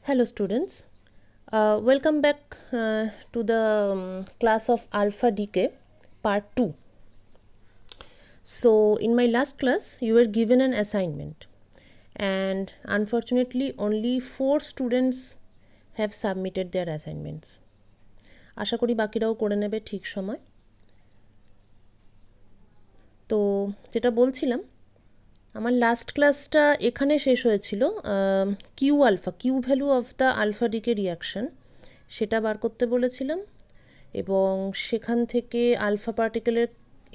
Hello students, welcome back to the class of alpha decay part 2. So in my last class you were given an assignment and unfortunately only 4 students have submitted their assignments. আশা করি বাকিরাও করে নেবে ঠিক সময়। তো যেটা বলছিলাম আমার last ক্লাসটা এখানে শেষ হয়েছিল Q alpha Q value of the alpha decay reaction সেটা বার করতে বলেছিলাম এবং সেখান থেকে আলফা পার্টিকেলের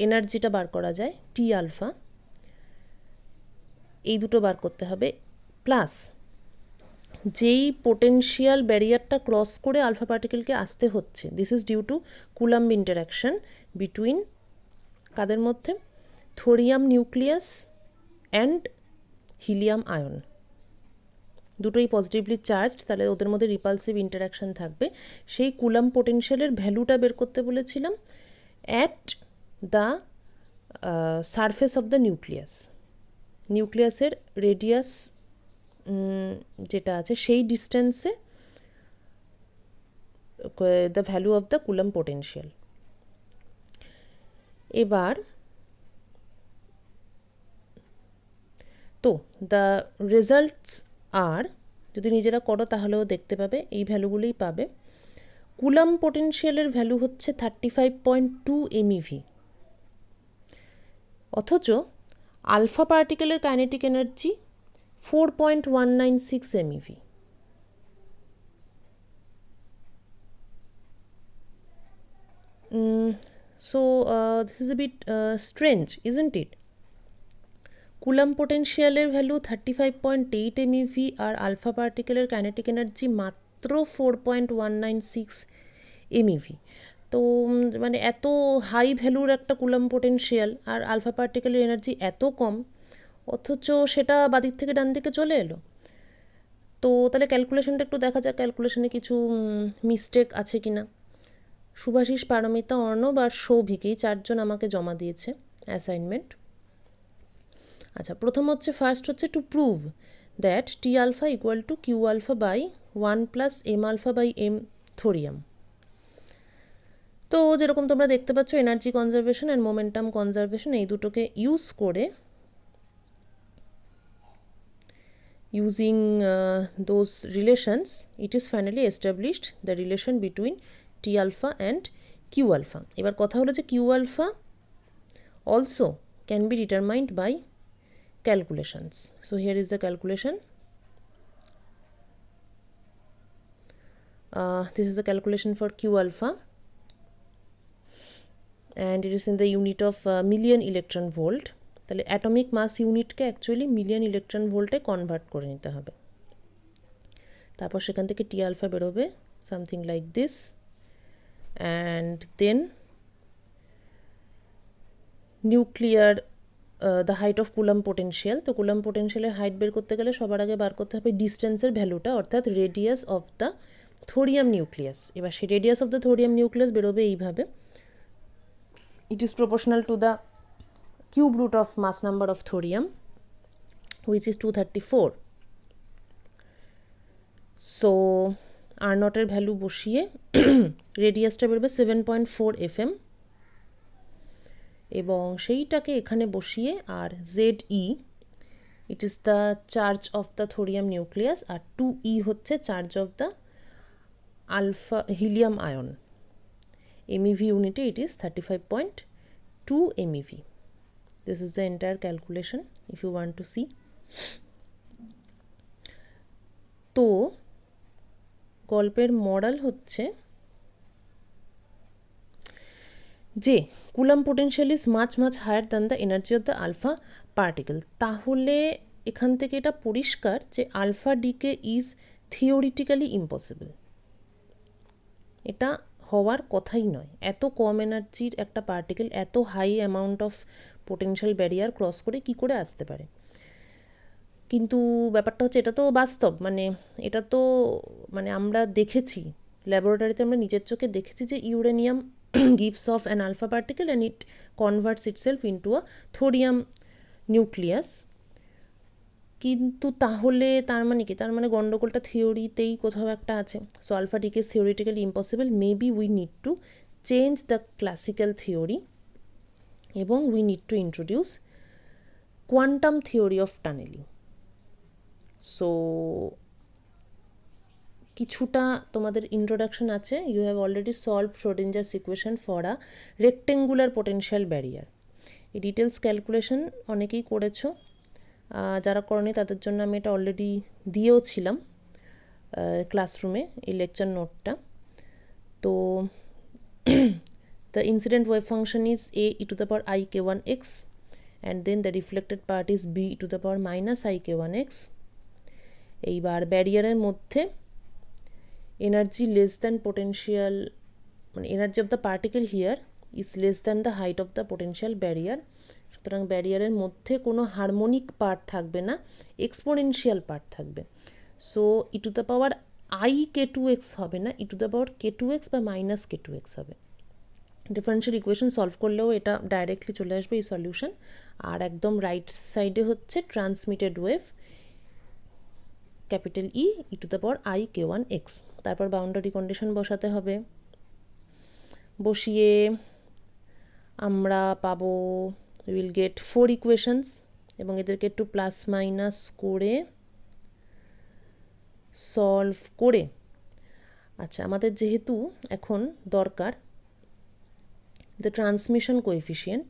এনার্জিটা বার করা যায় টি আলফা, এই দুটো বার করতে হবে। প্লাস যেই পোটেনশিয়াল ব্যারিয়ারটা ক্রস করে আলফা পার্টিকেলকে আসতে হচ্ছে, this is due to coulomb interaction between কাদের মধ্যে, thorium nucleus and helium ion, দুটোই পজিটিভলি চার্জড, তাহলে ওদের মধ্যে রিপালসিভ ইন্টারাকশন থাকবে। সেই কুলাম্ব পোটেনশিয়ালের ভ্যালুটা বের করতে বলেছিলাম at the surface of the nucleus, নিউক্লিয়াসের রেডিয়াস যেটা আছে সেই ডিস্টেন্সে the value of the coulomb potential. এবার তো দ্য রেজাল্টস আর, যদি নিজেরা করো তাহলেও দেখতে পাবে, এই ভ্যালুগুলোই পাবে। কুলাম্ব পোটেনশিয়ালের ভ্যালু হচ্ছে 35.2 MeV, অথচ আলফা পার্টিকেলের kinetic energy 4.196 MeV। So this is a bit strange, isn't it? Coulomb পোটেনশিয়ালের ভ্যালু 35.8 MeV আর আলফা পার্টিকেলের কাইনেটিক এনার্জি মাত্র 4.196 MeV। তো মানে এত হাই ভ্যালুর একটা কুলাম্ব পোটেনশিয়াল আর আলফা পার্টিকেলের এনার্জি এত কম, অথচ সেটা বাদিক থেকে ডান দিকে চলে এলো। তো তাহলে ক্যালকুলেশনটা একটু দেখা যাক, ক্যালকুলেশনে কিছু মিস্টেক আছে কি না। শুভাশিস, পারমিতা, অর্ণব আর সৌভিক, এই 4 জন আমাকে জমা দিয়েছে অ্যাসাইনমেন্ট। আচ্ছা, প্রথম হচ্ছে ফার্স্ট হচ্ছে to prove that T alpha equal to Q alpha by 1 plus M alpha by M thorium. তো যেরকম তোমরা দেখতে পাচ্ছ energy conservation and momentum conservation এই দুটোকে ইউজ করে, using those relations it is finally established the relation between T alpha and Q alpha. এবার কথা হলো যে Q alpha also can be determined by calculations. So here is the calculation. This is the calculation for Q alpha and it is in the unit of million electron volt. তাহলে atomic mass ইউনিটকে actually million electron ভোল্টে convert করে নিতে হবে। তারপর সেখান থেকে টি আলফা বেরোবে something like this, and then nuclear the height of coulomb potential. তো কুলাম্ব পোটেনশিয়ালের হাইট বের করতে গেলে সবার আগে বার করতে হবে ডিস্টেন্সের ভ্যালুটা, অর্থাৎ radius of the thorium nucleus. এবার সেই radius of the thorium nucleus বেরোবে এইভাবে, it is proportional to the cube root of mass number of thorium, which is 234. So R naught এর ভ্যালু বসিয়ে রেডিয়াসটা বেরোবে 7.4 FM এবং সেইটাকে এখানে বসিয়ে আর ZE, it is the charge of the thorium nucleus, আর 2E হচ্ছে charge of the alpha helium ion. MeV ইউনিটে it is 35.2 MeV. This is the entire calculation if you want to see. তো গল্পের মরাল হচ্ছে যে coulomb potential is much higher than the energy of the alpha particle. তাহলে এখান থেকে এটা পরিষ্কার যে alpha decay is theoretically impossible, এটা হওয়ার কথাই নয়। এত কম এনার্জির একটা পার্টিকেল এত high amount of potential barrier cross করে কি করে আসতে পারে। কিন্তু ব্যাপারটা হচ্ছে এটা তো বাস্তব, মানে এটা তো মানে আমরা দেখেছি ল্যাবরেটরিতে, আমরা নিজের চোখে দেখেছি যে uranium gives off an alpha particle and it converts itself into a thorium nucleus কিন্তু তাহলে তার মানে কি, তার মানে গন্ডগোলটা থিওরিতেই কোথাও একটা আছে। So alpha decay is theoretically impossible, maybe we need to change the classical theory এবং we need to introduce quantum theory of tunneling. So কিছুটা তোমাদের ইন্ট্রোডাকশন আছে। You have already solve Schrodinger's equation for a rectangular potential barrier. এই details calculation অনেকেই করেছো, যারা করনি তাদের জন্য আমি এটা অলরেডি দিয়েও ছিলাম ক্লাসরুমে এই লেকচার নোটটা। তো the incident wave function is a e to the power I k1x and then the reflected part is b e to the power minus I k1x. এইবার ব্যারিয়ারের মধ্যে এনার্জি লেস দ্যান পোটেনশিয়াল, মানে energy of the particle here is less than the height of the potential barrier. সুতরাং ব্যারিয়ারের মধ্যে কোনো harmonic part থাকবে না, এক্সপোনেনশিয়াল পার্ট থাকবে। So e to the power i k to x হবে না, ই to the power k to x বা মাইনাস কে টু এক্স হবে। ডিফারেন্সিয়াল ইকুয়েশন সলভ করলেও এটা ডাইরেক্টলি চলে আসবে এই সলিউশন। আর একদম রাইট সাইডে হচ্ছে transmitted wave capital E E to the power i K one x. তারপর বাউন্ডারি কন্ডিশন বসাতে হবে, বসিয়ে আমরা পাবো উইল গেট 4 ইকুয়েশনস এবং এদেরকে একটু প্লাস মাইনাস করে সলভ করে, আচ্ছা আমাদের যেহেতু এখন দরকার দ্য ট্রান্সমিশন কোএফিশিয়েন্ট,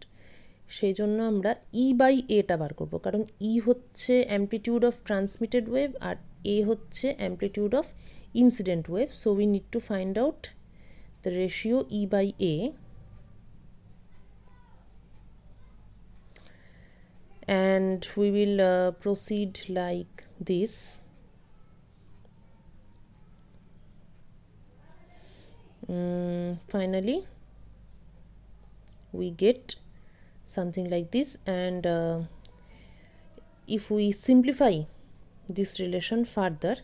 সেই জন্য আমরা ই বাই এটা বার করবো, কারণ ই হচ্ছে অ্যামপ্লিটিউড অফ ট্রান্সমিটেড ওয়েভ আর এ হচ্ছে amplitude of incident wave. So we need to find out the ratio E by A, and we will proceed like this. Finally we get something like this, and if we simplify this relation further,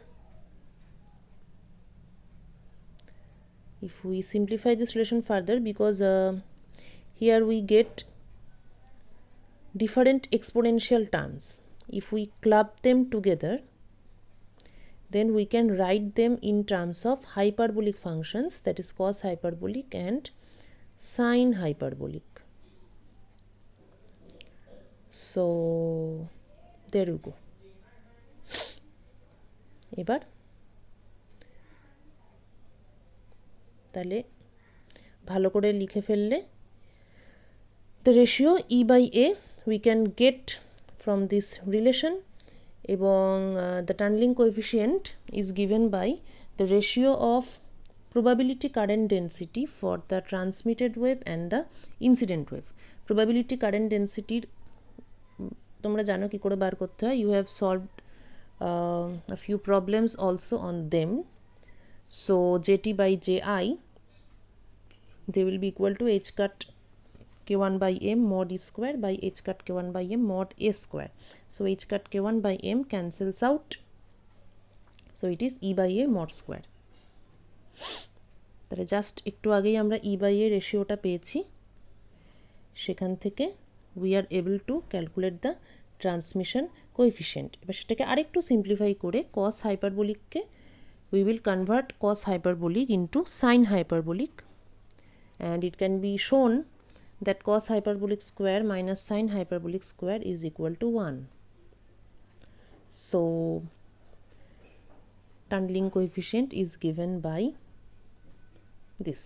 because here we get different exponential terms. If we club them together, then we can write them in terms of hyperbolic functions, that is cos hyperbolic and sine hyperbolic. So there you go. এবার তাহলে ভালো করে লিখে ফেললে the ratio E by A we can get from this relation, এবং the tunneling coefficient is given by the ratio of probability current density for the transmitted wave and the incident wave. Probability current density তোমরা জানো কি করে বার করতে হয়, you have solved a few problems also on them. So Jt by Ji, they will be equal to h cut k1 by m mod e square by h cut k1 by m mod a square. So h cut k1 by m cancels out, so it is e by a mod square. তাহলে just একটু আগেই আমরা e by a রেশিওটা পেয়েছি, সেখান থেকে we are able to calculate the transmission coefficient. এবার সেটাকে আরেকটু সিম্পলিফাই করে cos hyperbolic-কে we will convert cos hyperbolic into sine hyperbolic, and it can be shown that cos hyperbolic square minus sine hyperbolic square is equal to 1. So tunneling coefficient is given by this.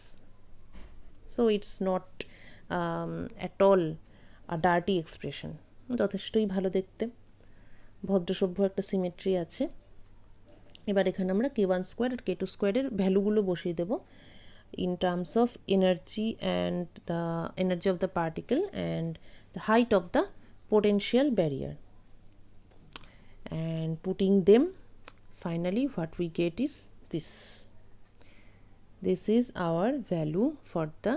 So it's not at all a dirty expression, যথেষ্টই ভালো দেখতে, ভদ্রসভ্য একটা symmetry আছে। এবার এখানে আমরা k1 square আর k2 স্কোয়ারের ভ্যালুগুলো বসিয়ে দেব in terms of energy and the energy of the particle and the height of the potential barrier, and putting them, finally what we get is this is our value for the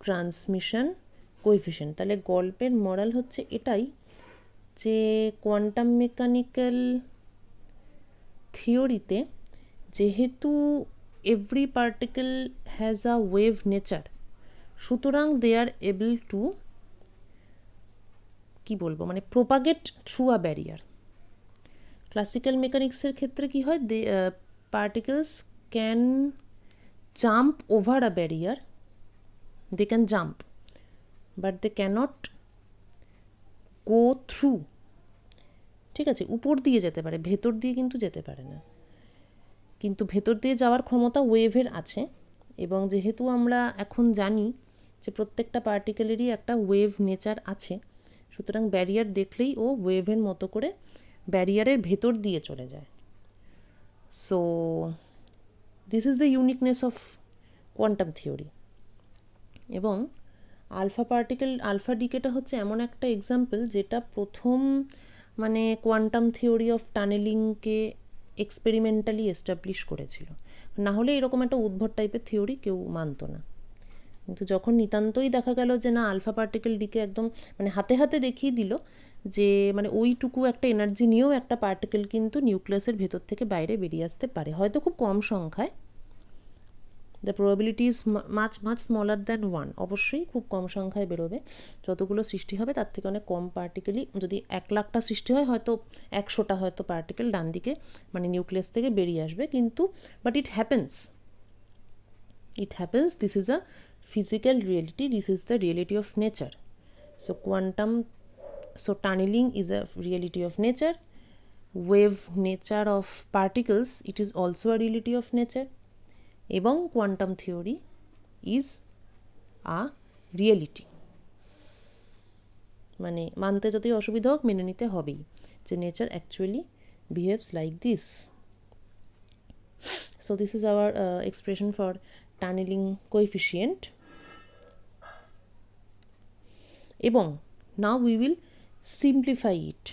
transmission coefficient. তাহলে গল্পের moral হচ্ছে এটাই যে quantum mechanical থিওরিতে যেহেতু every particle has a wave nature, সুতরাং they are able to কি বলবো, মানে propagate through a barrier. Classical মেকানিক্সের ক্ষেত্রে কি হয়, particles can jump over a barrier, they can jump but they can't go through. ঠিক আছে, উপর দিয়ে যেতে পারে, ভেতর দিয়ে কিন্তু যেতে পারে না। কিন্তু ভেতর দিয়ে যাওয়ার ক্ষমতা ওয়েভের আছে, এবং যেহেতু আমরা এখন জানি যে প্রত্যেকটা পার্টিকেলেরই একটা ওয়েভ নেচার আছে, সুতরাং ব্যারিয়ার দেখলেই ও ওয়েভের মতো করে ব্যারিয়ারের ভেতর দিয়ে চলে যায়। So this is the uniqueness of quantum theory. এবং আলফা ডিকেটা হচ্ছে এমন একটা এক্সাম্পল যেটা প্রথম মানে কোয়ান্টাম থিওরি অফ টানেলিংকে এক্সপেরিমেন্টালি এস্টাবলিশ করেছিল। না হলে এরকম একটা উদ্ভট টাইপের থিওরি কেউ মানতো না। কিন্তু যখন নিতান্তই দেখা গেল যে না, আলফা পার্টিকেল ডিকে একদম মানে হাতে হাতে দেখিয়ে দিল যে মানে ওইটুকু একটা এনার্জি নিয়েও একটা পার্টিকেল কিন্তু নিউক্লিয়াসের ভেতর থেকে বাইরে বেরিয়ে আসতে পারে, হয়তো খুব কম সংখ্যায়। The probability is much much smaller than one, অবশ্যই খুব কম সংখ্যায় বেরোবে। যতগুলো সৃষ্টি হবে তার থেকে অনেক কম পার্টিকেলই, যদি 1,00,000টা সৃষ্টি হয় হয়তো 100টা হয়তো পার্টিকেল ডান দিকে মানে নিউক্লিয়াস থেকে বেরিয়ে আসবে। কিন্তু but it happens, this is a physical reality, this is the reality of nature. So tunneling is a reality of nature. Wave nature of particles, it is also a reality of nature. এবং quantum theory is a reality. মানে মানতে যতই অসুবিধা হোক মেনে নিতে হবেই যে nature actually behaves like this. So this is our expression for tunneling coefficient. এবং now we will simplify it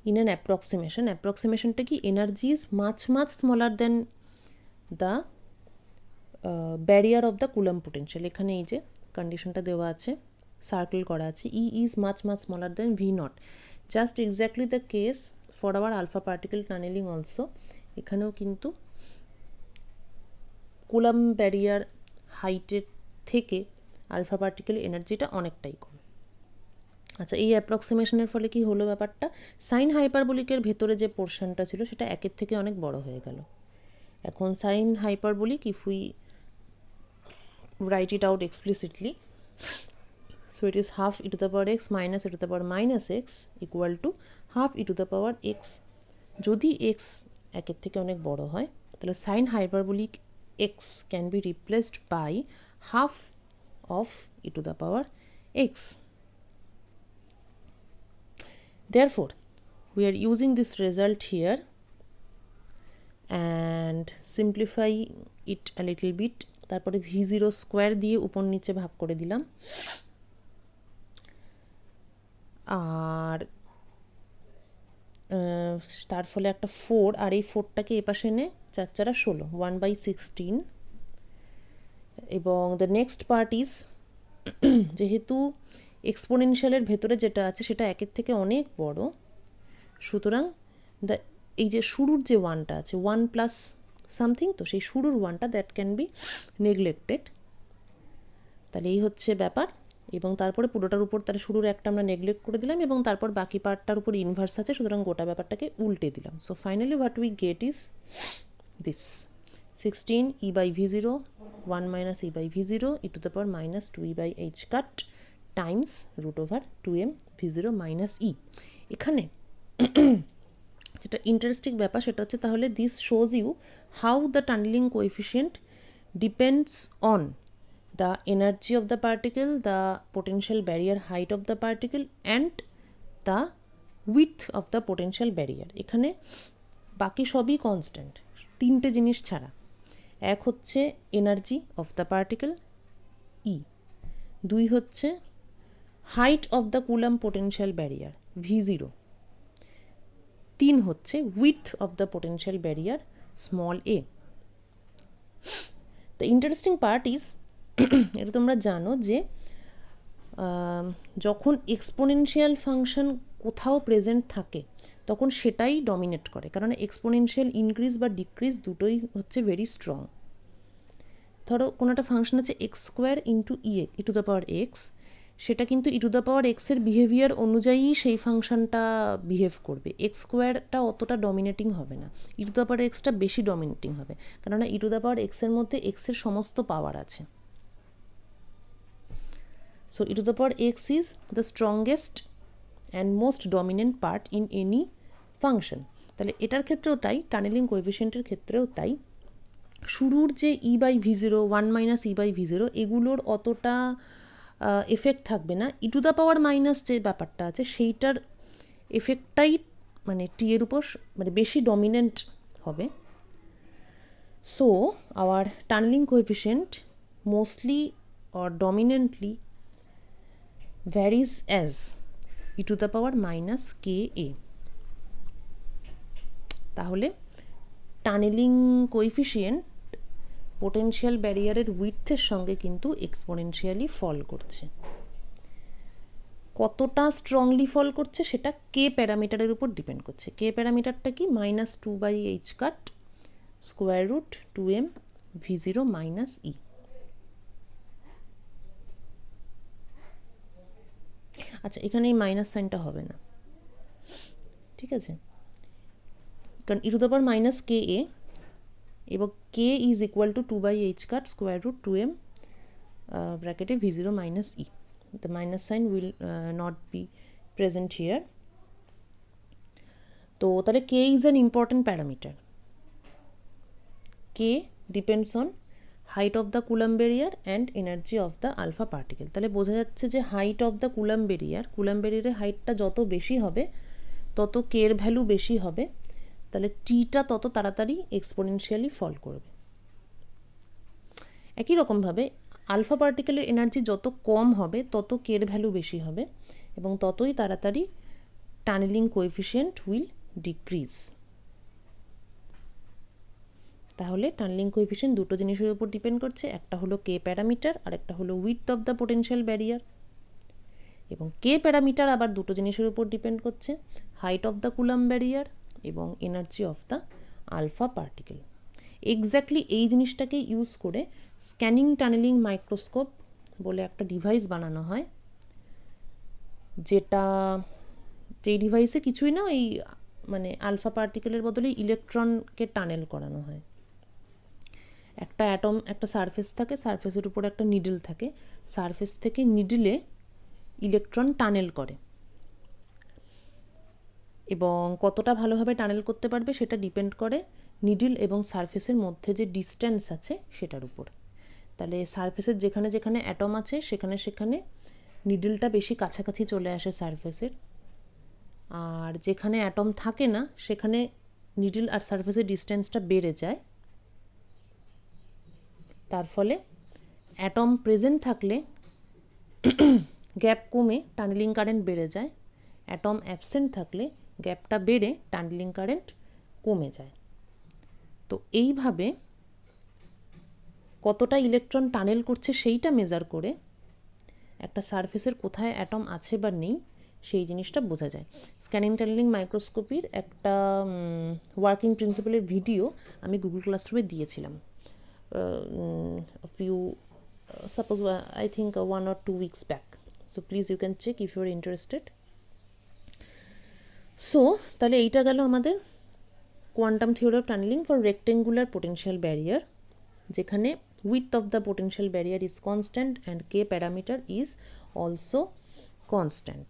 in an approximation. অ্যাপ্রক্সিমেশনটা কি, energy is much much smaller than the barrier of the coulomb potential. এখানে এই যে কন্ডিশনটা দেওয়া আছে, circle করা আছে, E is much much smaller than V naught. Just exactly the case for our alpha particle tunneling also. এখানেও কিন্তু কুলাম ব্যারিয়ার হাইটের থেকে আলফা পার্টিকেল এনার্জিটা অনেকটাই কম। আচ্ছা, এই অ্যাপ্রক্সিমেশনের ফলে কি হলো ব্যাপারটা, সাইন হাইপারবোলিকের ভেতরে যে পোর্শনটা ছিল সেটা একের থেকে অনেক বড় হয়ে গেল। এখন sign hyperbolic, if we write it out explicitly, so it is half e to the power x minus e to the power minus x equal to half e to the power x. যদি x একের থেকে অনেক বড় হয় তাহলে sign hyperbolic x can be replaced by half of e to the power x. Therefore we are using this result here and simplify it a little bit. তারপরে v0 square দিয়ে উপর নিচে ভাগ করে দিলাম, আর তার ফলে একটা 4, আর এই 4টাকে এপাশে এনে 4 4 16, 1/16। এবং দ্য নেক্সট পার্ট ইজ, যেহেতু এক্সপোনেনশিয়ালের ভেতরে যেটা আছে সেটা একের থেকে অনেক বড়, সুতরাং এই যে শুরুর যে 1টা আছে 1 প্লাস সামথিং, তো সেই শুরুর 1টা দ্যাট ক্যান বি নেগলেক্টেড। তাহলে এই হচ্ছে ব্যাপার। এবং তারপরে পুরোটার উপর তার শুরুর একটা আমরা নেগলেক্ট করে দিলাম, এবং তারপর বাকি পার্টটার উপর ইনভার্স আছে, সুতরাং গোটা ব্যাপারটাকে উল্টে দিলাম। So finally what we get is this 16 e by v0 1 minus e by v0 e to the power minus 2e by h cut times root over 2m v0 minus e। এখানে যেটা interesting ব্যাপার সেটা হচ্ছে, তাহলে this shows you how the tunneling coefficient depends on the energy of the particle, the potential barrier height of the particle and the width of the potential barrier. এখানে বাকি সবই constant, তিনটে জিনিস ছাড়া। এক হচ্ছে এনার্জি অফ দ্য পার্টিকেল ই, দুই হচ্ছে height of the coulomb potential barrier v0, তিন হচ্ছে with of the potential barrier small a। The interesting part is, এটা তোমরা জানো যে যখন এক্সপোনেনশিয়াল ফাংশন কোথাও প্রেজেন্ট থাকে তখন সেটাই ডমিনেট করে, কারণ এক্সপোনেনশিয়াল ইনক্রিজ বা ডিক্রিজ দুটোই হচ্ছে ভেরি স্ট্রং। ধরো কোনো একটা ফাংশন আছে x² into E to the power x, সেটা কিন্তু ই টু দ্য পাওয়ার এক্সের বিহেভিয়ার অনুযায়ী সেই ফাংশনটা বিহেভ করবে। এক্স স্কোয়ারটা অতটা ডমিনেটিং হবে না, ই টু দ্য পাওয়ার এক্সটা বেশি ডমিনেটিং হবে, কেননা ই টু দ্য পাওয়ার এক্সের মধ্যে এক্সের সমস্ত পাওয়ার আছে। So e to the power x is the strongest and most dominant part in any function. তাহলে এটার ক্ষেত্রেও তাই, টানেলিং কোএফিসিয়েন্টের ক্ষেত্রেও তাই। শুরুর যে E by V zero, one minus E by V zero, এগুলোর অতটা এফেক্ট থাকবে না। ই টু দ্য পাওয়ার মাইনাস যে ব্যাপারটা আছে সেইটার এফেক্টটাই মানে টি এর উপর মানে বেশি ডমিনেন্ট হবে। So our tunneling coefficient mostly or dominantly varies as e to the power minus k a. তাহলে টানেলিং কোএফিসিয়েন্ট পোটেনশিয়াল ব্যারিয়ারের উইডথের সঙ্গে কিন্তু এক্সপোনেনশিয়ালি ফল করছে। কতটা স্ট্রংলি ফল করছে সেটা কে প্যারামিটারের উপর ডিপেন্ড করছে। কে প্যারামিটারটা কি? Minus two by h cut square root two m v zero minus e. আচ্ছা, এখানে এই মাইনাস সাইনটা হবে না, ঠিক আছে, কারণ e to the power minus k a এবং k is equal to two by h cut square root two m ব্র্যাকেটে v zero minus e. The minus sign will not be present here. তো তাহলে k is an important parameter. K depends on height of the Coulomb barrier and energy of the alpha particle. তাহলে বোঝা যাচ্ছে যে height of the Coulomb barrier হাইটটা যত বেশি হবে তত k এর ভ্যালু বেশি হবে, তাহলে টিটা তত তাড়াতাড়ি এক্সপোনেনশিয়ালি ফল করবে। একই রকমভাবে আলফা পার্টিকেলের এনার্জি যত কম হবে তত কে এর ভ্যালু বেশি হবে এবং ততই তাড়াতাড়ি টানেলিং কোএফিসিয়েন্ট উইল ডিক্রিজ। তাহলে টানেলিং কোএফিসিয়েন্ট দুটো জিনিসের উপর ডিপেন্ড করছে, একটা হলো কে প্যারামিটার আর একটা হলো width of the potential barrier. এবং কে প্যারামিটার আবার দুটো জিনিসের উপর ডিপেন্ড করছে, height of the Coulomb barrier এবং energy of the alpha particle. Exactly এই জিনিসটাকে ইউজ করে স্ক্যানিং টানেলিং মাইক্রোস্কোপ বলে একটা ডিভাইস বানানো হয়, যেই ডিভাইসে কিছুই না, এই মানে আলফা পার্টিকেলের বদলে ইলেকট্রনকে টানেল করানো হয়। একটা অ্যাটম, একটা সারফেস থাকে, সারফেসের উপর একটা নিডল থাকে, সারফেস থেকে নিডলে ইলেকট্রন টানেল করে এবং কতটা ভালোভাবে টানেল করতে পারবে সেটা ডিপেন্ড করে নিডল এবং সারফেসের মধ্যে যে ডিস্টেন্স আছে সেটার উপর। তাহলে সারফেসের যেখানে যেখানে অ্যাটম আছে সেখানে সেখানে নিডলটা বেশি কাছাকাছি চলে আসে সারফেসের, আর যেখানে অ্যাটম থাকে না সেখানে নিডল আর সারফেসের ডিস্টেন্সটা বেড়ে যায়। তার ফলে অ্যাটম প্রেজেন্ট থাকলে গ্যাপ কমে টানেলিং কারেন্ট বেড়ে যায়, অ্যাটম অ্যাবসেন্ট থাকলে গ্যাপটা বেড়ে টানেলিং কারেন্ট কমে যায়। তো এইভাবে কতটা ইলেকট্রন টানেল করছে সেইটা মেজার করে একটা সারফেসের কোথায় অ্যাটম আছে বা নেই সেই জিনিসটা বোঝা যায়। স্ক্যানিং টানেলিং মাইক্রোস্কোপির একটা ওয়ার্কিং প্রিন্সিপালের ভিডিও আমি গুগল ক্লাসরুমে দিয়েছিলাম suppose I think 1 or 2 weeks back, so please you can check if you are interested. So তাহলে এইটা গেল আমাদের quantum theory of tunneling for rectangular potential barrier, যেখানে width of the potential barrier is constant and k parameter is also constant.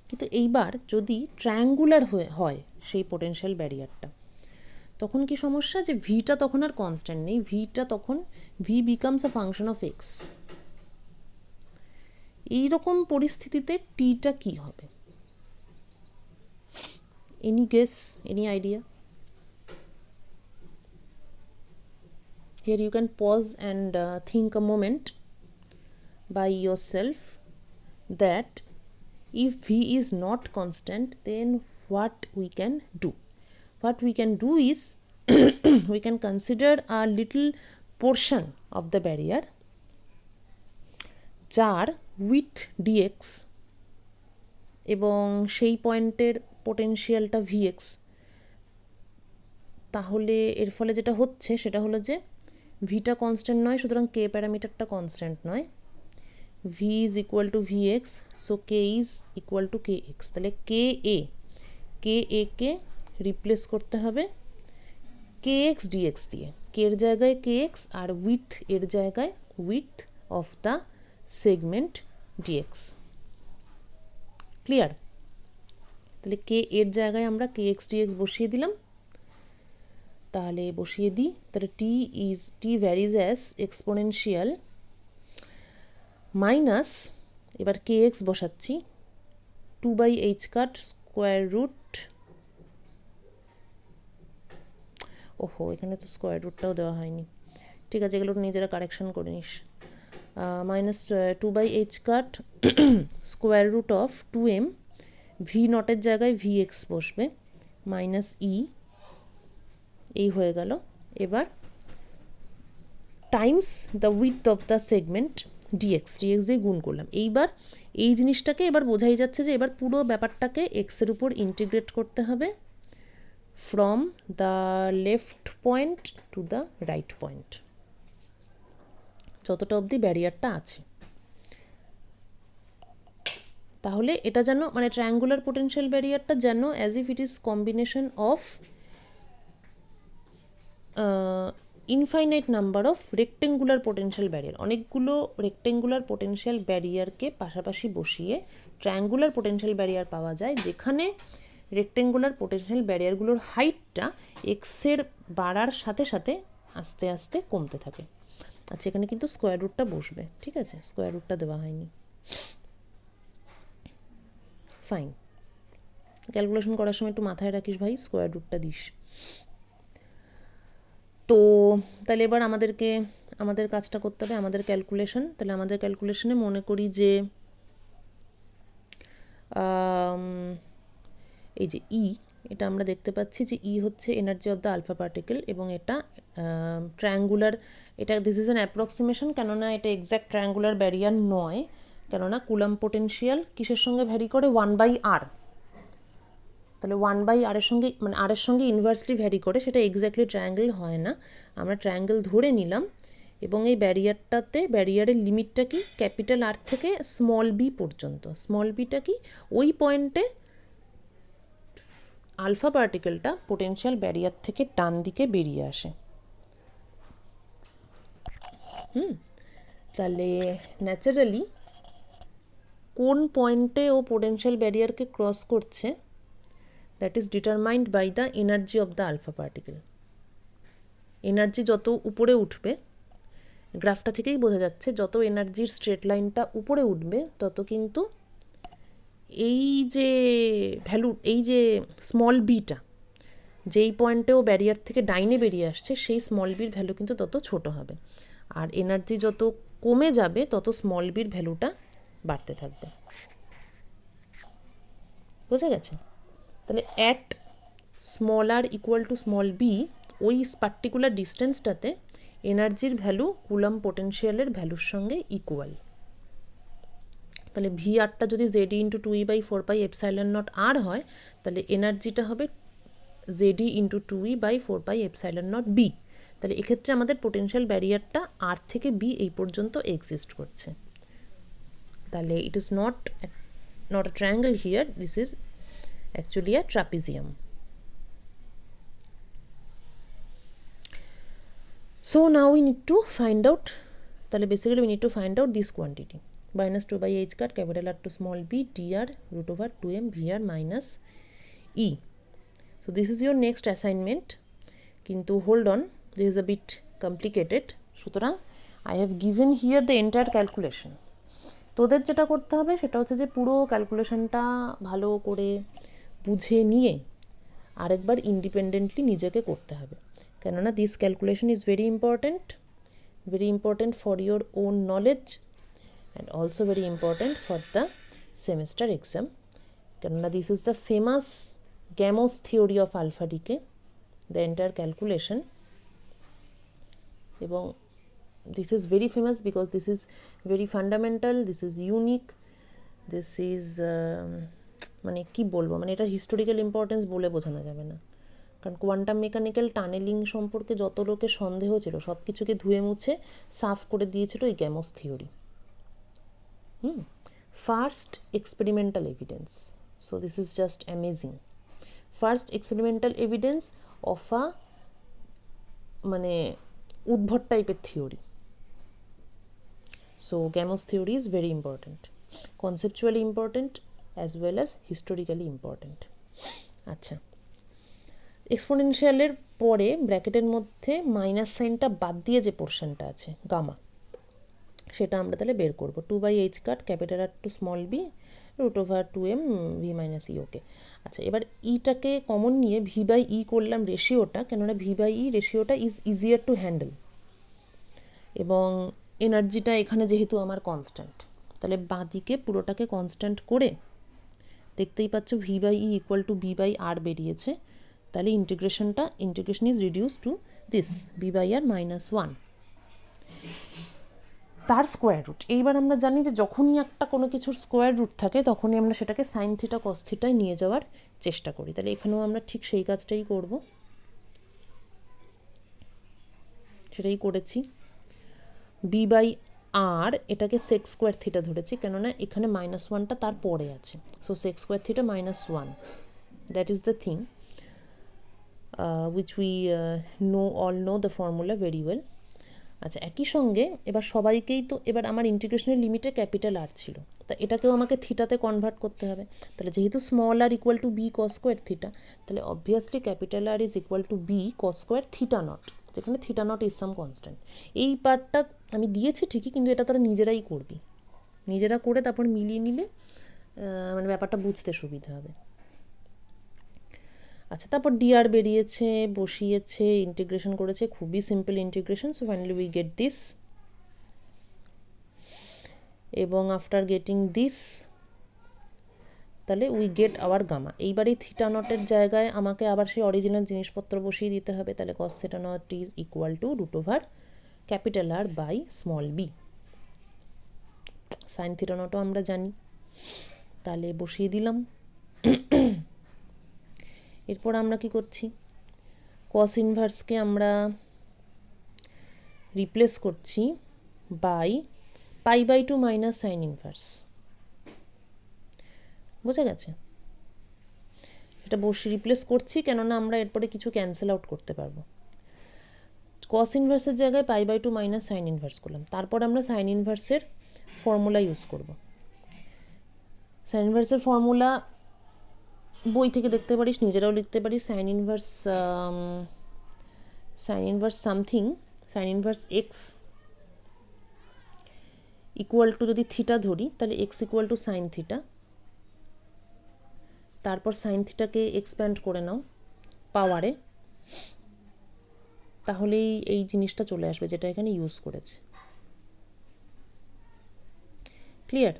কিন্তু এইবার যদি triangular হয় সেই পোটেনশিয়াল ব্যারিয়ারটা, তখন কি সমস্যা, যে ভিটা তখন আর কনস্ট্যান্ট নেই, ভিটা তখন V becomes a function of x. এইরকম পরিস্থিতিতে টিটা কি হবে? Any guess, any idea? Here you can pause and think a moment by yourself that if v is not constant, then what we can do? What we can do is we can consider a little portion of the barrier যার with dx এবং সেই পয়েন্টের পোটেনশিয়ালটা vx। তাহলে এর ফলে যেটা হচ্ছে সেটা হলো যে ভিটা কনস্ট্যান্ট নয়, সুতরাং কে প্যারামিটারটা কনস্ট্যান্ট নয়, V is equal two V x, so K is equal two K x. তাহলে কে কে রিপ্লেস করতে হবে কে এক্স ডিএক্স দিয়ে, কে এর জায়গায় কে এক্স আর উইথ এর জায়গায় width of the segment DX. Clear? তাহলে কে এর জায়গায় আমরা কে এক্স ডিএক্স বসিয়ে দিলাম। তাহলে বসিয়ে দিই, তাহলে টি ভ্যারিজ অ্যাজ এক্সপোনেনশিয়াল মাইনাস, এবার কে এক্স বসাচ্ছি 2/h কাট স্কোয়ার রুট, ওহো এখানে তো স্কোয়ার রুটটাও দেওয়া হয়নি, ঠিক আছে এগুলো নিজেরা কারেকশন করে নিস। Minus 2/h cut square root of 2m, v নটের জায়গায় ভি এক্স বসবে, মাইনাস এই হয়ে গেল। এবার times the width of the segment dx দিয়ে গুণ করলাম। এইবার এই জিনিসটাকে এবার বোঝাই যাচ্ছে যে এবার পুরো ব্যাপারটাকে এক্সের উপর ইন্টিগ্রেট করতে হবে from the left point to the right point, যতটা অবধি ব্যারিয়ারটা আছে। তাহলে এটা যেন মানে ট্রায়াঙ্গুলার পোটেনশিয়াল ব্যারিয়ারটা যেন as if it is combination of infinite number of rectangular potential barrier, অনেকগুলো রেক্টেঙ্গুলার পোটেনশিয়াল ব্যারিয়ারকে পাশাপাশি বসিয়ে ট্রায়াঙ্গুলার পোটেনশিয়াল ব্যারিয়ার পাওয়া যায়, যেখানে রেক্টেঙ্গুলার পোটেনশিয়াল ব্যারিয়ারগুলোর হাইটটা এক্সের বাড়ার সাথে সাথে আস্তে আস্তে কমতে থাকে। আচ্ছা এখানে কিন্তু স্কোয়ার রুটটা বসবে, ঠিক আছে স্কোয়ার রুটটা দেওয়া হয়নি, ফাইন। ক্যালকুলেশন করার সময় একটু মাথায় রাখিস ভাই, স্কোয়ার রুটটা দিস। তো তাহলে এবার আমাদের কাজটা করতে হবে, আমাদের ক্যালকুলেশন। তাহলে আমাদের ক্যালকুলেশনে মনে করি যে এই যে এটা আমরা দেখতে পাচ্ছি যে হচ্ছে energy of the alpha particle, এবং এটা ট্রায়াঙ্গুলার, এটা দিস ইজ অ্যান অ্যাপ্রক্সিমেশন, কেননা এটা এক্স্যাক্ট ট্রায়াঙ্গুলার ব্যারিয়ার নয়, কেননা কুলাম্ব পোটেনশিয়াল কিসের সঙ্গে ভ্যারি করে 1/r, তাহলে 1/r এর সঙ্গে মানে r এর সঙ্গে ইনভার্সলি ভ্যারি করে, সেটা এক্স্যাক্টলি ট্রায়াঙ্গেল হয় না, আমরা ট্রায়াঙ্গেল ধরে নিলাম। এবং এই ব্যারিয়ারের লিমিটটা কি, ক্যাপিটাল আর থেকে স্মল বি পর্যন্ত। স্মল বিটা কি, ওই পয়েন্টে আলফা পার্টিকেলটা পোটেনশিয়াল ব্যারিয়ার থেকে ডান দিকে বেরিয়ে আসে। তাহলে ন্যাচারালি কোন পয়েন্টে ও পোটেনশিয়াল ব্যারিয়ারকে ক্রস করছে, that is determined by the energy of the alpha particle. Energy যত উপরে উঠবে, গ্রাফটা থেকেই বোঝা যাচ্ছে, যত এনার্জির স্ট্রেট লাইনটা উপরে উঠবে তত কিন্তু এই যে ভ্যালু, এই যে স্মল বিটা যেই পয়েন্টেও ব্যারিয়ার থেকে ডাইনে বেরিয়ে আসছে, সেই স্মল বির ভ্যালু কিন্তু তত ছোট হবে, আর এনার্জি যত কমে যাবে তত স্মল বির ভ্যালুটা বাড়তে থাকবে। বোঝা গেছে? তাহলে at small R equal to small B, ওই পার্টিকুলার ডিস্টেন্সটাতে এনার্জির ভ্যালু কুলাম্ব পোটেনশিয়ালের ভ্যালুর সঙ্গে ইকুয়াল। তাহলে ভি আরটা যদি জেডি ইন্টু 2e/4πε0r হয়, তাহলে এনার্জিটা হবে জেডি ইন্টু 2e/4πε0b। তাহলে এক্ষেত্রে আমাদের পোটেনশিয়াল ব্যারিয়ারটা আর থেকে বি এই পর্যন্ত এক্সিস্ট করছে। তাহলে it is not a triangle here, this is actually a trapezium. So now we need to find out, তাহলে basically we need to find out this quantity, minus 2/h cut capital R to small b dr root over 2m vr minus e. So this is your next assignment, কিন্তু hold on, this is a bit complicated, সুতরাং I have given here the entire calculation. তোদের যেটা করতে হবে সেটা হচ্ছে যে পুরো ক্যালকুলেশনটা ভালো করে বুঝে নিয়ে আরেকবার ইন্ডিপেন্ডেন্টলি নিজেকে করতে হবে, কেননা this calculation is very important for your own knowledge and also very important for the semester exam, কেননা this is the famous Gamow's theory of alpha decay, the entire calculation, এবং this is very famous because this is very fundamental, this is unique, this is মানে কি বলবো, মানে এটা historical importance বলে বোঝানো যাবে না, কারণ কোয়ান্টাম মেকানিক্যাল টানেলিং সম্পর্কে যত লোকের সন্দেহ ছিল সব কিছুকে ধুয়ে মুছে সাফ করে দিয়েছিল এই গ্যামোস theory. First experimental evidence. So this is just amazing. First experimental evidence of a মানে উদ্ভট টাইপের theory. So Gamow's theory is very important, conceptually important as well as historically important. আচ্ছা, এক্সপোনেনশিয়ালের পরে ব্র্যাকেটের মধ্যে মাইনাস সাইনটা বাদ দিয়ে যে পোর্শনটা আছে গামা, সেটা আমরা তাহলে বের করব. 2/h cut capital r to small b √2m v minus e. Okay. আচ্ছা, এবার ইটাকে কমন নিয়ে v/e করলাম রেশিওটা, কেননা v/e রেশিওটা ইজ ইজিয়ার টু হ্যান্ডেল, এবং এনার্জিটা এখানে যেহেতু আমার কনস্ট্যান্ট, তাহলে বাঁদিকে পুরোটাকে কনস্ট্যান্ট করে দেখতেই পাচ্ছ v/e ইকুয়াল টু b/r বেরিয়েছে. তাহলে integration is reduce to this b/r minus 1, তার স্কোয়ার রুট. এইবার আমরা জানি যে যখনই একটা কোনো কিছুর স্কোয়ার রুট থাকে তখনই আমরা সেটাকে সাইন থিটা কস থিটায় নিয়ে যাওয়ার চেষ্টা করি. তাহলে এখানেও আমরা ঠিক সেই কাজটাই করব, সেটাই করেছি. b/r এটাকে সেক স্কোয়ার থিটা ধরেছি, কেননা এখানে মাইনাস ওয়ানটা তার পরে আছে. So sec square theta minus 1, that is the thing which we all know the formula very well. আচ্ছা, একই সঙ্গে এবার সবাইকেই তো এবার আমার ইন্টিগ্রেশনের লিমিটে ক্যাপিটাল আর ছিল, তা এটাকেও আমাকে থিটাতে কনভার্ট করতে হবে. তাহলে যেহেতু small R equal to b cos square theta, তাহলে obviously capital r is equal to b cos square theta naught, যেখানে theta naught is some constant. এই পার্টটা আমি দিয়েছি ঠিকই, কিন্তু এটা তোরা নিজেরাই করবি, নিজেরা করে তারপর মিলিয়ে নিলে মানে ব্যাপারটা বুঝতে সুবিধা হবে. আচ্ছা, তারপর ডিআর বেরিয়েছে, বসিয়েছে, ইন্টিগ্রেশন করেছে, খুবই simple integration. So finally we get this, এবং আফটার গেটিং দিস তাহলে উই গেট আওয়ার গামা. এইবার এই থিটা নটের জায়গায় আমাকে আবার সেই অরিজিনাল জিনিসপত্র বসিয়ে দিতে হবে. তাহলে cos theta naught is equal to √R by small b. Sine theta নটও আমরা জানি, তাহলে বসিয়ে দিলাম. এরপর আমরা কি করছি, কস ইনভার্সকে আমরা রিপ্লেস করছি বাই π/2 মাইনাস সাইন ইনভার্স. বোঝা গেছে? এটা রিপ্লেস করছি কেননা আমরা এরপরে কিছু ক্যান্সেল আউট করতে পারবো. কস ইনভার্সের জায়গায় π/2 মাইনাস সাইন ইনভার্স করলাম. তারপর আমরা সাইন ইনভার্সের ফর্মুলা ইউজ করব. সাইন ইনভার্সের ফর্মুলা বই থেকে দেখতে পারিস, নিজেরাও লিখতে পারিস. Sign inverse something, sign inverse x equal to, যদি থিটা ধরি তাহলে x equal to sine theta, তারপর সাইন থিটাকে এক্সপ্যান্ড করে নাও পাওয়ারে, তাহলেই এই জিনিসটা চলে আসবে যেটা এখানে ইউজ করেছে. ক্লিয়ার?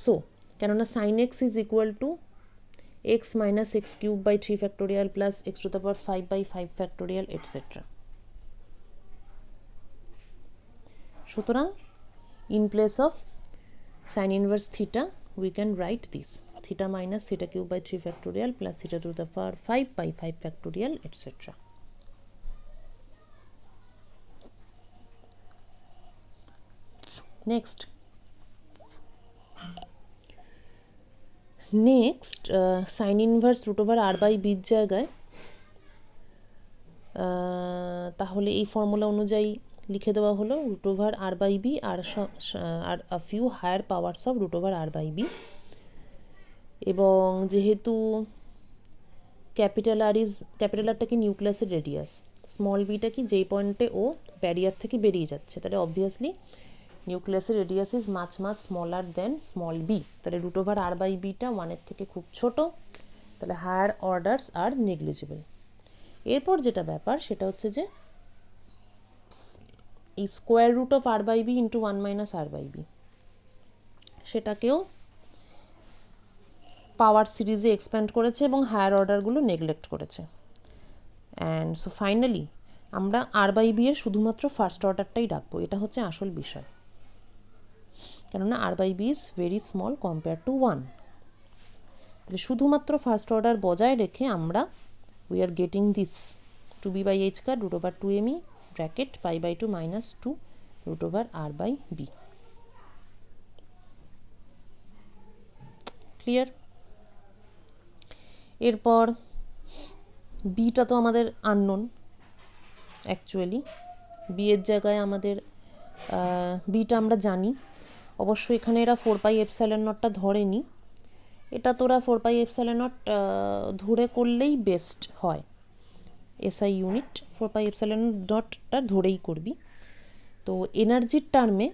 সো কেননা sine X is equal to X minus X cube by 3 factorial plus X to the power 5/5 factorial etcetera. সুতরাং in place of sin inverse theta we can write this theta minus theta cube by 3 factorial plus theta to the power 5/5 factorial etc. Next sin inverse √R/b এর জায়গায় তাহলে এই formula অনুযায়ী লিখে দেওয়া হলো √R/b R a few higher powers of √R/b, এবং যেহেতু ক্যাপিটাল আরটা কি নিউক্লিয়াসের রেডিয়াস, স্মল বিটা কি যেই পয়েন্টে ও ব্যারিয়ার থেকে বেরিয়ে যাচ্ছে, তাহলে অবভিয়াসলি নিউক্লিয়াসের radius is much smaller than small B. তাহলে √R/bটা 1-এর থেকে খুব ছোট, তাহলে হায়ার অর্ডারস আর নেগলিজিবল. এরপর যেটা ব্যাপার সেটা হচ্ছে যে এই square root of R/b into 1 minus R/b সেটাকেও পাওয়ার সিরিজে এক্সপ্যান্ড করেছে এবং হায়ার অর্ডারগুলো নেগলেক্ট করেছে. অ্যান্ড সো ফাইনালি আমরা R/b এর শুধুমাত্র ফার্স্ট অর্ডারটাই রাখবো. এটা হচ্ছে আসল বিষয়, কেননা R/b is very small compare to 1. তাহলে শুধুমাত্র ফার্স্ট অর্ডার বজায় রেখে আমরা we are getting this 2b/h cut √2me bracket π/2 minus 2 √r/b। Clear? এরপর বিটা তো আমাদের আননোন, অ্যাকচুয়ালি বি এর জায়গায় আমাদের বিটা আমরা জানি। অবশ্যই এখানে এরা 4πε0টা ধরেনি, এটা তোরা 4πε0 ধরে করলেই বেস্ট হয়। এসআই ইউনিট 4πε0টা ধরেই করবি। তো এনার্জির টার্মে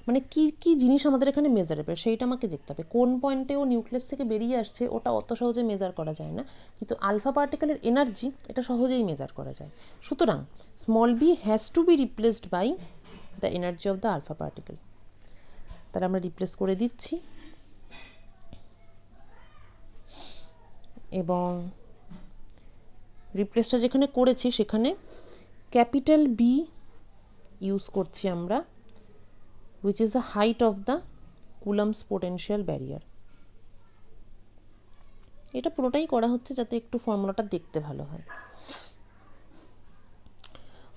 মানে কি কি জিনিস আমাদের এখানে মেজারেবল সেইটা আমাকে দেখতে হবে। কোন পয়েন্টে ও নিউক্লিয়াস থেকে বেরিয়ে আসছে ওটা অত সহজে মেজার করা যায় না, কিন্তু আলফা পার্টিকেলের এনার্জি এটা সহজেই মেজার করা যায়। সুতরাং small B has to be replaced by the energy of the alpha particle. তাহলে আমরা রিপ্লেস করে দিচ্ছি, এবং রিপ্লেসটা যেখানে করেছি সেখানে ক্যাপিটাল বি ইউজ করছি আমরা, which is the height of the Coulomb's potential barrier। এটা পুরোটাই করা হচ্ছে যাতে একটু ফর্মুলাটা দেখতে ভালো হয়।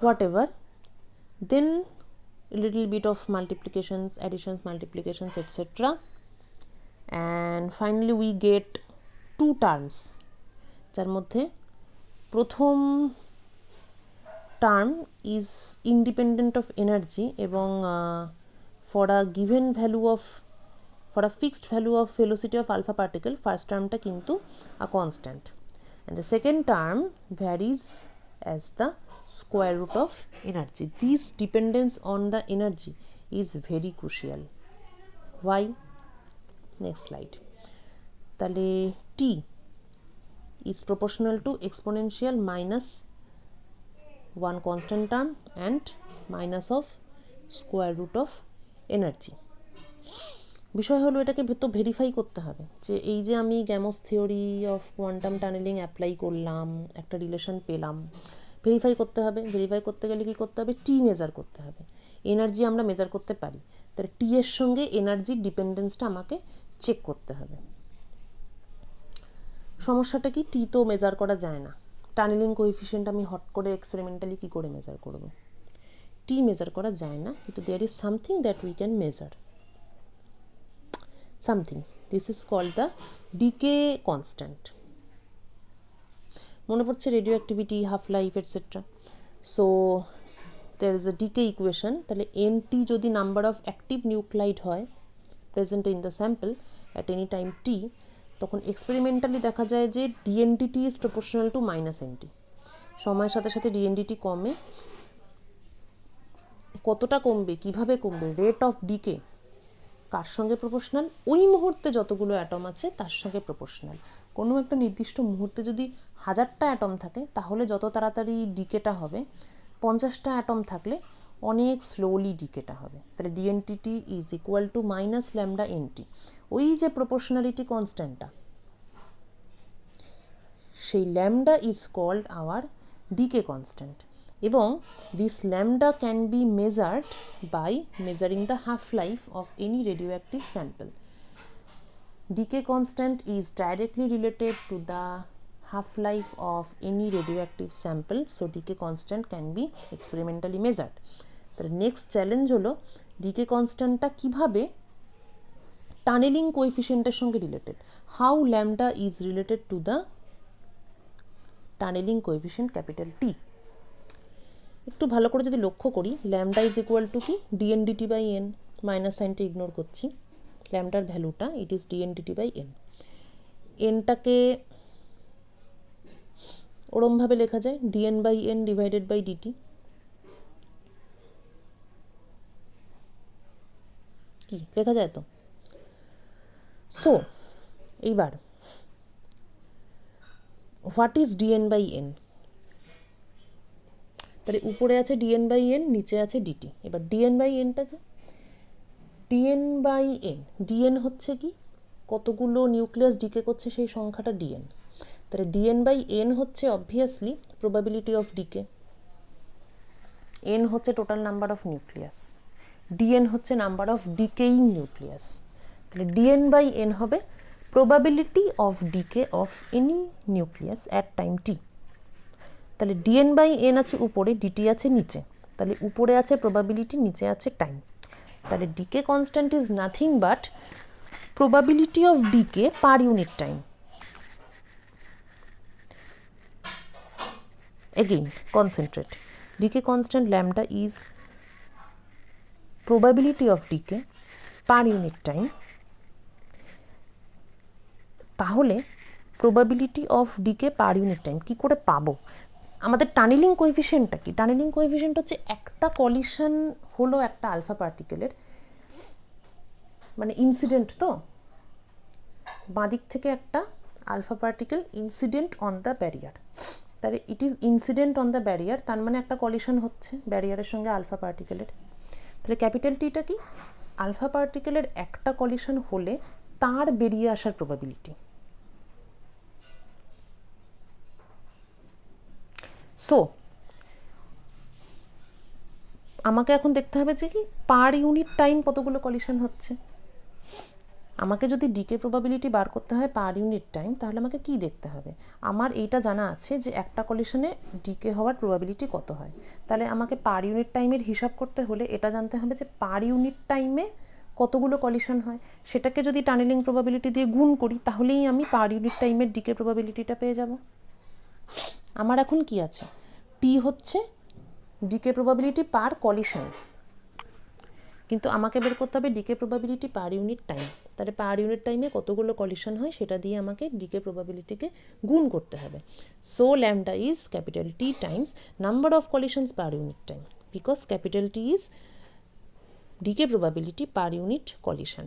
Whatever, then a little bit of multiplications, additions, multiplications, etc. And finally we get two terms, যার মধ্যে প্রথম term is independent of energy এবং for a given value of, for a fixed value of velocity of alpha particle, first term টা কিন্তু a constant, and the second term varies as the square root of energy. This dependence on the energy is very crucial. Why? Next slide. তাহলে t is proportional to exponential minus one constant term and minus of square root of energy. বিষয় হলো এটাকে তো verify করতে হবে যে এই যে আমি Gamow's theory of quantum tunneling apply করলাম, একটা রিলেশন পেলাম, ভেরিফাই করতে হবে। ভেরিফাই করতে গেলে কী করতে হবে? টি মেজার করতে হবে। এনার্জি আমরা মেজার করতে পারি, তাহলে টি এর সঙ্গে এনার্জির ডিপেন্ডেন্সটা আমাকে চেক করতে হবে। সমস্যাটা কি? টি তো মেজার করা যায় না, টানেলিং কোএফিসিয়েন্ট আমি হট করে এক্সপেরিমেন্টালি কী করে মেজার করব? টি মেজার করা যায় না, কিন্তু there is something that we can measure, something. This is called the decay constant. মনে পড়ছে radioactivity, half life, etc. So there is a decay equation. তাহলে nt যদি number of active nuclide হয় present in the sample at any time t, তখন experimentally দেখা যায় যে dndt is proportional to minus nt. সময়ের সাথে সাথে dndt কমে। কতটা কমবে, কিভাবে কমবে? রেট অফ ডিকে কার সঙ্গে প্রপোর্শনাল? ওই মুহূর্তে যতগুলো অ্যাটম আছে তার সঙ্গে প্রপোর্শনাল। কোনো একটা নির্দিষ্ট মুহূর্তে যদি 1000টা অ্যাটম থাকে তাহলে যত তাড়াতাড়ি ডিকেটা হবে, 50টা অ্যাটম থাকলে অনেক স্লোলি ডিকেটা হবে। তাহলে d n t t is equal to minus lambda n t. ওই যে প্রপোর্শনালিটি কনস্ট্যান্টটা, সেই lambda is called our decay constant, এবং this lambda can be measured by measuring the half-life of any radioactive sample. Decay constant is directly related to the half-life of any radioactive sample, so decay constant can be experimentally measured. The next challenge হলো decay constant টা কিভাবে tunnelling কোএফিসিয়েন্টের সঙ্গে related. How lambda is related to the tunneling coefficient capital T. একটু ভালো করে যদি লক্ষ্য করি, ল্যামডা ইজ ইকুয়াল টু কি? D n d t by n. Minus সাইনটা ইগনোর করছি, ল্যামডার ভ্যালুটা it is d n d t by n. এনটাকে ওরমভাবে লেখা যায় d n by n divided by d t. কি লেখা যায় তো? সো এইবার what is d n by n? তাহলে উপরে আছে ডিএন বাই এন, নিচে আছে ডিটি। এবার ডিএন বাই এনটা কি? ডিএন বাই এন, ডিএন হচ্ছে কি? কতগুলো নিউক্লিয়াস ডিকে করছে সেই সংখ্যাটা ডিএন। তাহলে ডিএন বাই এন হচ্ছে obviously probability of decay, n হচ্ছে total number of nucleus, d n হচ্ছে নাম্বার অফ ডিকেইং নিউক্লিয়াস। তাহলে ডিএন বাই এন হবে probability of decay of any nucleus at time t. তাহলে ডিএন বাই এন আছে উপরে, DT আছে নিচে। তাহলে উপরে আছে প্রবাবিলিটি, নিচে আছে টাইম। তাহলে decay constant is nothing but probability of decay per unit time. Again, concentrate. Decay constant lambda is probability of decay per unit time. তাহলে probability of decay per unit time কি করে পাবো? আমাদের tunnelling কোএফিসিয়েন্টটা কি? Tunnelling coefficient হচ্ছে একটা collision হলো একটা আলফা পার্টিকেলের, মানে ইনসিডেন্ট, তো বাঁদিক থেকে একটা alpha particle incident on the barrier, তাহলে it is incident on the barrier, তার মানে একটা কলিশন হচ্ছে ব্যারিয়ারের সঙ্গে আলফা পার্টিকেলের। তাহলে ক্যাপিটাল টিটা কি? আলফা পার্টিকেলের একটা কলিশন হলে তার বেরিয়ে আসার প্রবাবিলিটি। সো আমাকে এখন দেখতে হবে যে কি পার ইউনিট টাইম কতগুলো কলিশন হচ্ছে। আমাকে যদি ডিকে প্রবাবিলিটি বার করতে হয় পার ইউনিট টাইম, তাহলে আমাকে কি দেখতে হবে? আমার এইটা জানা আছে যে একটা কলিশনে ডিকে হওয়ার প্রবাবিলিটি কত হয়, তাহলে আমাকে পার ইউনিট টাইমের হিসাব করতে হলে এটা জানতে হবে যে পার ইউনিট টাইমে কতগুলো কলিশন হয়। সেটাকে যদি টানেলিং প্রবাবিলিটি দিয়ে গুণ করি, তাহলেই আমি পার ইউনিট টাইমের ডিকে প্রবাবিলিটিটা পেয়ে যাব। আমার এখন কি আছে? টি হচ্ছে ডিকে প্রবাবিলিটি পার কলিশন, কিন্তু আমাকে বের করতে হবে decay probability per unit time. তাহলে পার ইউনিট টাইমে কতগুলো কলিশন হয় সেটা দিয়ে আমাকে ডিকে প্রবাবিলিটিকে গুণ করতে হবে। So lambda is capital T times number of collisions per unit time, because capital T is decay probability per unit collision.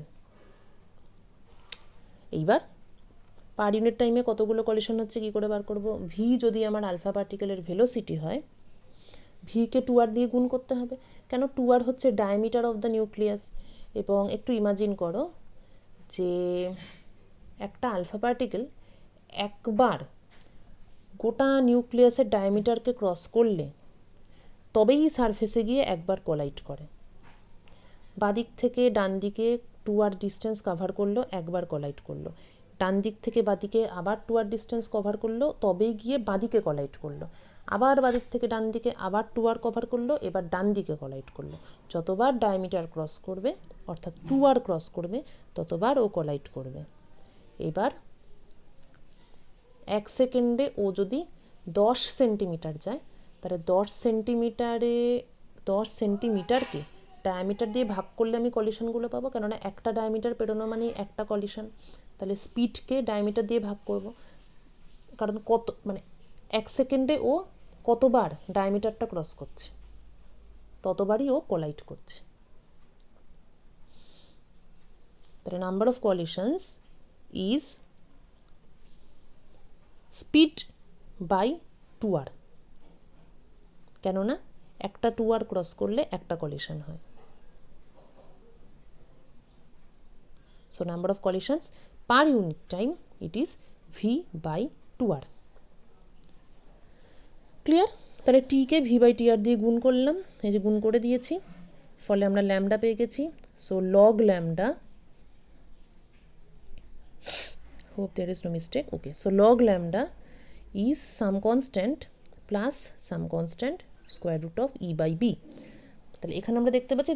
এইবার পার ইউনিট টাইমে কতগুলো কলিশন হচ্ছে কী করে বার করব? ভি যদি আমার আলফা পার্টিকেলের ভেলোসিটি হয়, ভিকে 2r দিয়ে গুণ করতে হবে। কেন? 2r হচ্ছে ডায়ামিটার অফ দ্য নিউক্লিয়াস, এবং একটু ইমাজিন করো যে একটা আলফা পার্টিকেল একবার গোটা নিউক্লিয়াসের ডায়ামিটারকে ক্রস করলে তবেই সারফেসে গিয়ে একবার কোলাইড করে। বাদিক থেকে ডান দিকে 2r ডিস্টেন্স কভার করলো, একবার কোলাইড করলো। ডান দিক থেকে বাদিকে আবার 2r ডিস্টেন্স কভার করলো, তবেই গিয়ে বাদিকে কোলাইড করলো। আবার বাদিক থেকে ডান দিকে আবার 2r কভার করলো, এবার ডান দিকে কোলাইড করলো। যতবার ডায়ামিটার ক্রস করবে, অর্থাৎ 2r ক্রস করবে, ততবার ও কোলাইড করবে। এবার 1 সেকেন্ডে ও যদি 10 সেন্টিমিটার যায়, তাহলে 10 সেন্টিমিটারকে ডায়ামিটার দিয়ে ভাগ করলে আমি কলিশনগুলো পাবো, কেননা একটা ডায়ামিটার পেরোনো মানে একটা কলিশন। তাহলে স্পিডকে ডায়ামিটার দিয়ে ভাগ করব, কারণ কত মানে 1 সেকেন্ডে ও কতবার ডায়ামিটারটা ক্রস করছে, ততবারই ও কোলাইড করছে। তাহলে number of collisions is speed by 2r, কেননা একটা 2r ক্রস করলে একটা কলিশন হয়। So number of collisions per unit time, it is v by 2r. Clear? তাহলে টি কে ভি বাই টি আর দিয়ে গুণ করলাম, এই যে গুণ করে দিয়েছি, ফলে আমরা ল্যামডা পেয়ে গেছি। So log lambda, hope there is no mistake, okay, so log lambda is some constant plus some constant square root of e by b. তাহলে এখানে আমরা দেখতে পাচ্ছি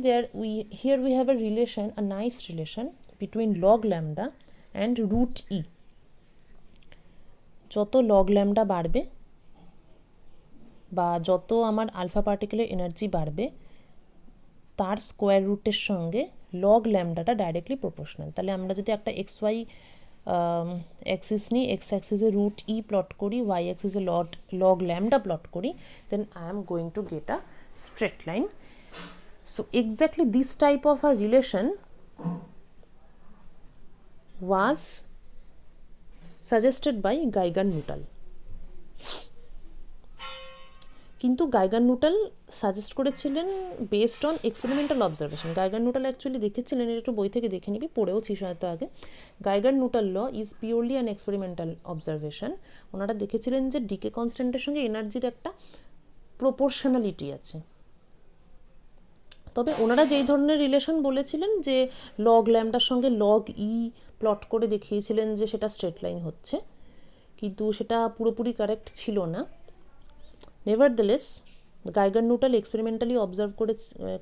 here we have a relation, a nice relation between log lambda and root e. যত log lambda বাড়বে বা যত আমার আলফা পার্টিকেলের এনার্জি বাড়বে, তার স্কোয়ার রুটের সঙ্গে লগ ল্যামডাটা ডাইরেক্টলি প্রপোর্শনাল। তাহলে আমরা যদি একটা এক্স ওয়াই অ্যাক্সিস নিই, এক্স অ্যাক্সিসে রুট ই প্লট করি, ওয়াই অ্যাক্সিসে লগ ল্যামডা প্লট করি, then I am going to get a straight line. So exactly this type of a relation was suggested by Geiger-Nuttall. কিন্তু Geiger Nuttall suggest করেছিলেন based on experimental observation. Geiger Nuttall actually দেখেছিলেন, এটা একটু বই থেকে দেখে নিবি, পড়েওছিস হয়তো আগে। Geiger Nuttall law is purely an experimental observation. ওনারা দেখেছিলেন যে ডিকে কনস্ট্যান্টের সঙ্গে এনার্জির একটা প্রপোর্শনালিটি আছে। তবে ওনারা যেই ধরনের রিলেশন বলেছিলেন, যে লগ ল্যামডার সঙ্গে লগ ই প্লট করে দেখিয়েছিলেন যে সেটা স্ট্রেট লাইন হচ্ছে, কিন্তু সেটা পুরোপুরি কারেক্ট ছিল না। নেভারদেলেস গাইগার নিউটাল এক্সপেরিমেন্টালি অবজার্ভ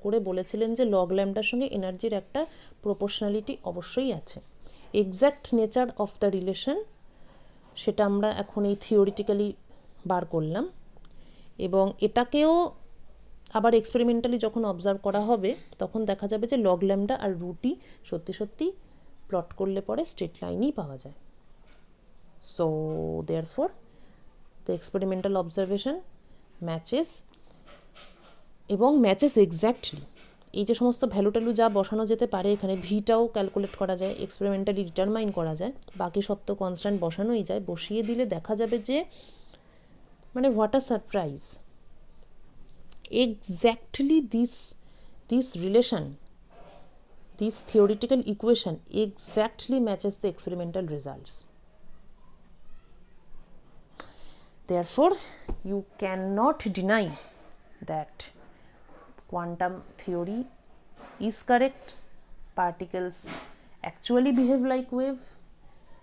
করে বলেছিলেন যে লগ ল্যাম্বডার সঙ্গে এনার্জির একটা প্রপোর্শনালিটি অবশ্যই আছে। Exact nature of the relation সেটা আমরা এখন এই থিওরিটিক্যালি বার করলাম, এবং এটাকেও আবার এক্সপেরিমেন্টালি যখন অবজার্ভ করা হবে তখন দেখা যাবে যে লগ ল্যাম্বডা আর রুটই সত্যি সত্যি প্লট করলে পরে স্ট্রেট লাইনই পাওয়া যায়। So therefore the experimental observation matches, এবং ম্যাচেস এক্স্যাক্টলি। এই যে সমস্ত ভ্যালু ট্যালু যা বসানো যেতে পারে এখানে, ভিটাও ক্যালকুলেট করা যায়, এক্সপেরিমেন্টালি ডিটারমাইন করা যায়, বাকি সব তো কনস্ট্যান্ট বসানোই যায়, বসিয়ে দিলে দেখা যাবে যে মানে what a surprise, exactly this relation, this theoretical equation exactly matches the experimental results. Therefore you cannot deny that quantum theory is correct. Particles actually behave like wave,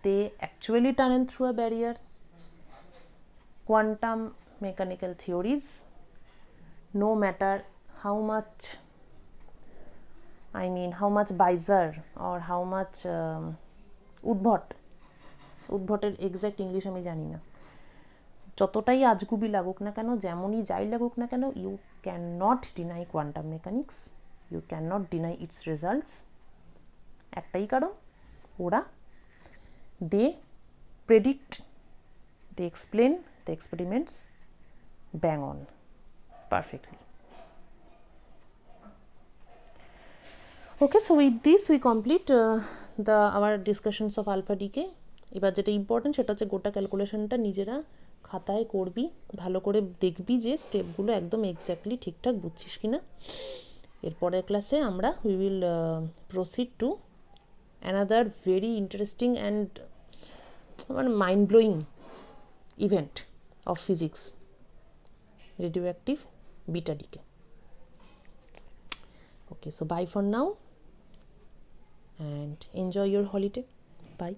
they actually tunnel through a barrier. Quantum mechanical theories, no matter how much bizarre or how much উদ্ভটের exact English আমি জানি না, যতটাই আজগুবি লাগুক না কেন, যেমনই যাই লাগুক না কেন, you can not deny quantum mechanics, you can not deny its results. একটাই কারণ, ওরা they predict, they explain the experiments bang on perfectly. Okay, so with this we complete our discussions of alpha decay. এবার যেটা important সেটা হচ্ছে গোটা ক্যালকুলেশনটা নিজেরা খাতায় করবি, ভালো করে দেখবি যে স্টেপগুলো একদম এক্স্যাক্টলি ঠিকঠাক বুঝছিস কিনা। এরপরের ক্লাসে আমরা we will proceed to another very interesting and mind blowing event of physics, radioactive beta decay. Okay, so bye for now and enjoy your holiday. Bye.